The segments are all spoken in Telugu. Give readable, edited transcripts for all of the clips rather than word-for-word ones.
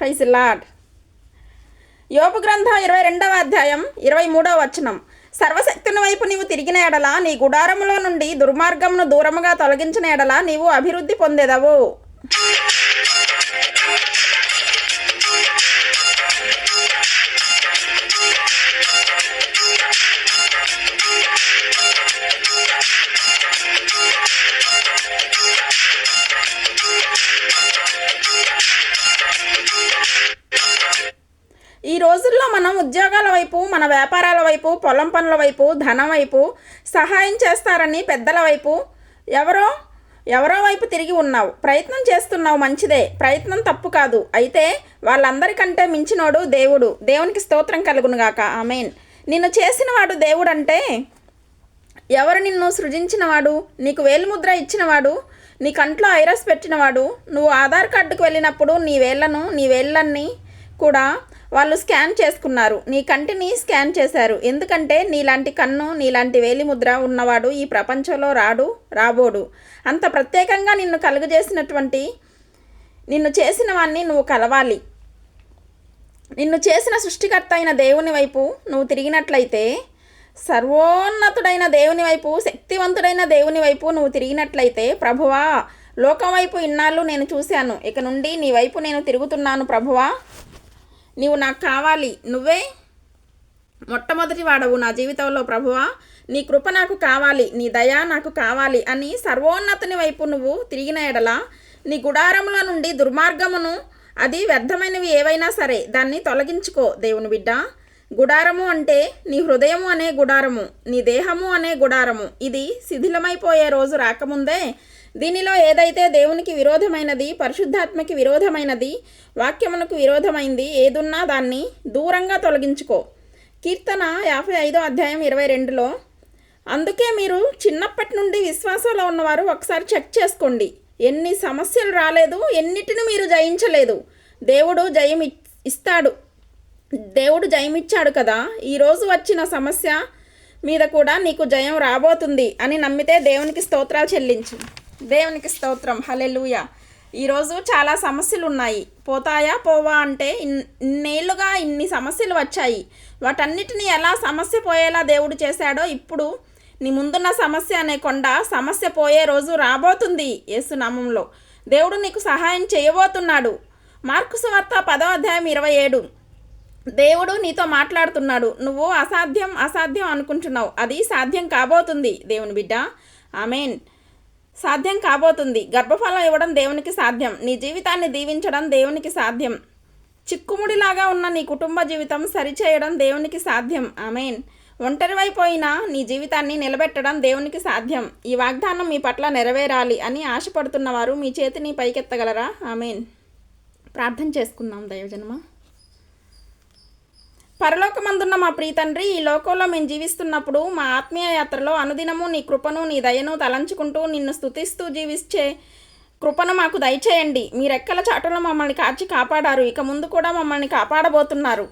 Praise lord. యోబు గ్రంథం 22వ అధ్యాయం 23వ వచనం. సర్వశక్తుని వైపు నీవు తిరిగిన ఎడల, నీ గుడారములో నుండి దుర్మార్గమును దూరముగా తొలగించిన ఎడల నీవు అభివృద్ధి పొందెదవు. ఈ రోజుల్లో మనం ఉద్యోగాల వైపు, మన వ్యాపారాల వైపు, పొలం పనుల వైపు, ధనం వైపు, సహాయం చేస్తారని పెద్దల వైపు, ఎవరో వైపు తిరిగి ఉన్నావు. ప్రయత్నం చేస్తున్నావు, మంచిదే, ప్రయత్నం తప్పు కాదు. అయితే వాళ్ళందరికంటే మించినోడు దేవుడు. దేవునికి స్తోత్రం కలుగునుగాక. ఆమేన్. నిన్ను చేసినవాడు దేవుడంటే ఎవరు? నిన్ను సృజించినవాడు, నీకు వేలుముద్ర ఇచ్చినవాడు, నీ కంట్లో ఐరస్ పెట్టినవాడు. నువ్వు ఆధార్ కార్డుకు వెళ్ళినప్పుడు నీ వేళ్ళన్ని కూడా వాళ్ళు స్కాన్ చేసుకున్నారు. నీ కంటిని స్కాన్ చేశారు. ఎందుకంటే నీలాంటి కన్ను, నీలాంటి వేలిముద్ర ఉన్నవాడు ఈ ప్రపంచంలో రాబోడు. అంత ప్రత్యేకంగా నిన్ను కలుగజేసినటువంటి నిన్ను చేసిన వాణ్ణి నువ్వు కలవాలి. నిన్ను చేసిన సృష్టికర్త అయిన దేవుని వైపు నువ్వు తిరిగినట్లయితే, సర్వోన్నతుడైన దేవుని వైపు, శక్తివంతుడైన దేవుని వైపు నువ్వు తిరిగినట్లయితే, ప్రభువా, లోకం వైపు ఇన్నాళ్ళు నేను చూశాను, ఇక నుండి నీ వైపు నేను తిరుగుతున్నాను ప్రభువా, నీవు నాకు కావాలి, నువ్వే మొట్టమొదటి వాడవు నా జీవితంలో ప్రభువా, నీ కృప నాకు కావాలి, నీ దయ నాకు కావాలి అని సర్వోన్నతుని వైపు నువ్వు తిరిగిన ఎడల, నీ గుడారముల నుండి దుర్మార్గమును, అది వ్యర్థమైనవి ఏవైనా సరే, దాన్ని తొలగించుకో దేవుని బిడ్డ. గుడారము అంటే నీ హృదయము అనే గుడారము, నీ దేహము అనే గుడారము. ఇది శిథిలమైపోయే రోజు రాకముందే దీనిలో ఏదైతే దేవునికి విరోధమైనది, పరిశుద్ధాత్మకి విరోధమైనది, వాక్యమునకు విరోధమైంది ఏదున్నా దాన్ని దూరంగా తొలగించుకో. కీర్తన 55వ అధ్యాయం 22లో, అందుకే మీరు చిన్నప్పటి నుండి విశ్వాసంలో ఉన్నవారు ఒకసారి చెక్ చేసుకోండి. ఎన్ని సమస్యలు రాలేదు, ఎన్నిటిని మీరు జయించలేదు. దేవుడు జయమిచ్చాడు కదా. ఈరోజు వచ్చిన సమస్య మీద కూడా నీకు జయం రాబోతుంది అని నమ్మితే దేవునికి స్తోత్రాలు చెల్లించు. దేవునికి స్తోత్రం. హల్లెలూయా. ఈరోజు చాలా సమస్యలు ఉన్నాయి. పోతాయా పోవా అంటే ఇన్నేళ్ళుగా ఇన్ని సమస్యలు వచ్చాయి. వాటన్నిటిని ఎలా సమస్య పోయేలా దేవుడు చేశాడో, ఇప్పుడు నీ ముందున్న సమస్య అనే కొండ సమస్య పోయే రోజు రాబోతుంది. యేసు నామములో దేవుడు నీకు సహాయం చేయబోతున్నాడు. మార్కు సువార్త 10వ అధ్యాయం 27. దేవుడు నీతో మాట్లాడుతున్నాడు. నువ్వు అసాధ్యం అనుకుంటున్నావు, అది సాధ్యం కాబోతుంది దేవుని బిడ్డ. ఆమేన్. సాధ్యం కాబోతుంది. గర్భఫలం ఇవ్వడం దేవునికి సాధ్యం. నీ జీవితాన్ని దీవించడం దేవునికి సాధ్యం. చిక్కుముడిలాగా ఉన్న నీ కుటుంబ జీవితం సరిచేయడం దేవునికి సాధ్యం. ఆమేన్. ఒంటరివైపోయిన నీ జీవితాన్ని నిలబెట్టడం దేవునికి సాధ్యం. ఈ వాగ్దానం మీ పట్ల నెరవేరాలి అని ఆశపడుతున్న వారు మీ చేతిని పైకెత్తగలరా? ఆమేన్. ప్రార్థన చేసుకుందాం దైవజనమా. పరలోకమందున్న మా ప్రియ తండ్రి, ఈ లోకంలో మేము జీవిస్తున్నప్పుడు మా ఆత్మీయ యాత్రలో అనుదినము నీ కృపను, నీ దయను తలంచుకుంటూ నిన్ను స్తుతిస్తూ జీవించే కృపను మాకు దయచేయండి. మీ రెక్కల చాటులో మమ్మల్ని కాచి కాపాడారు, ఇక ముందు కూడా మమ్మల్ని కాపాడబోతున్నారు.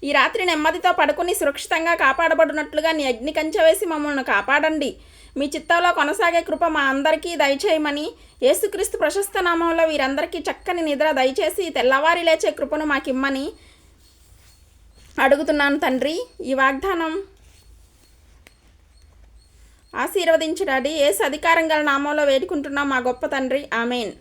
ఈ రాత్రి నెమ్మదితో పడుకుని సురక్షితంగా కాపాడబడినట్లుగా నీ అగ్ని కంచె వేసి మమ్మల్ని కాపాడండి. మీ చిత్తంలో కొనసాగే కృప మా అందరికీ దయచేయమని, యేసుక్రీస్తు ప్రశస్త నామంలో వీరందరికీ చక్కని నిద్ర దయచేసి తెల్లవారి లేచే కృపను మాకిమ్మని అడుగుతున్నాను తండ్రి. ఈ వాగ్దానం ఆశీర్వదించు డాడీ. యేసు అధికారం గల నామంలో వేడుకుంటున్నాం మా గొప్ప తండ్రి. ఆమేన్.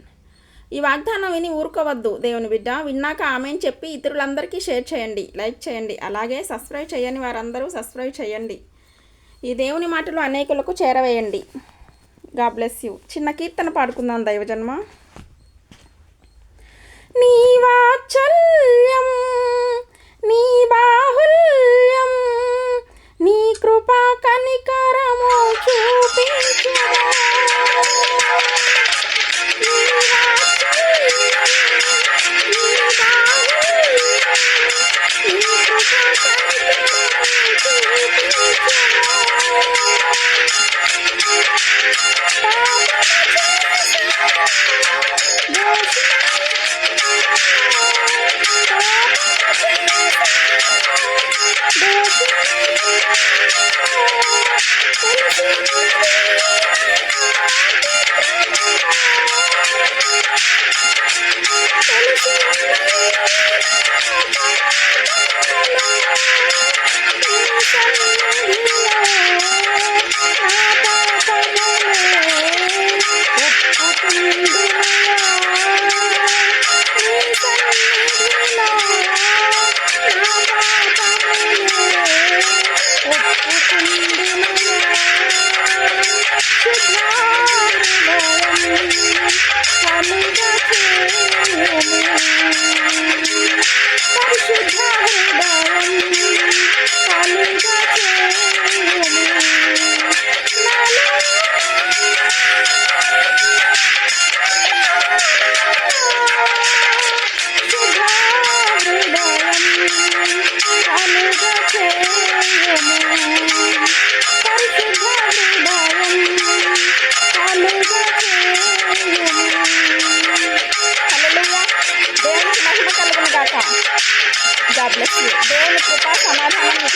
ఈ వాగ్దానం విని ఊరుకోవద్దు దేవుని బిడ్డ. విన్నాక ఆమేన్ చెప్పి ఇతరులందరికీ షేర్ చేయండి, లైక్ చేయండి. అలాగే సబ్స్క్రైబ్ చేయని వారందరూ సబ్స్క్రైబ్ చేయండి. ఈ దేవుని మాటలు అనేకులకు చేరవేయండి. God bless you. చిన్న కీర్తన పాడుకుందాం దైవజన్మ. నీ వాత్సల్యం, నీ బాహుల్యం, నీ కృపా కనికరము చూపించురా. నీ వాత్సల్యం, నీ బాహుల్యం, నీ కృపా కనికరము చూపించురా. తెలిసి ఉన్నవి నా పాపములు, నీ సన్నిధిలో నా పాపములు ఒప్పుకుందునయ్యా, నీ సన్నిధిలో నా పాపములు ఒప్పుకుందునయ్యా. శుద్ధ హృదయం కలుగచేయుము, పరిశుద్ధ హృదయం కలుగచేయుము నాలో. శుద్ధ హృదయం కలుగచేయుము, పరిశుద్ధ హృదయం కలుగచేయుము. హల్లెలూయా. దేవునికి మహిమ కలుగును గాక. God bless you. దేవుని కృప సమాధానం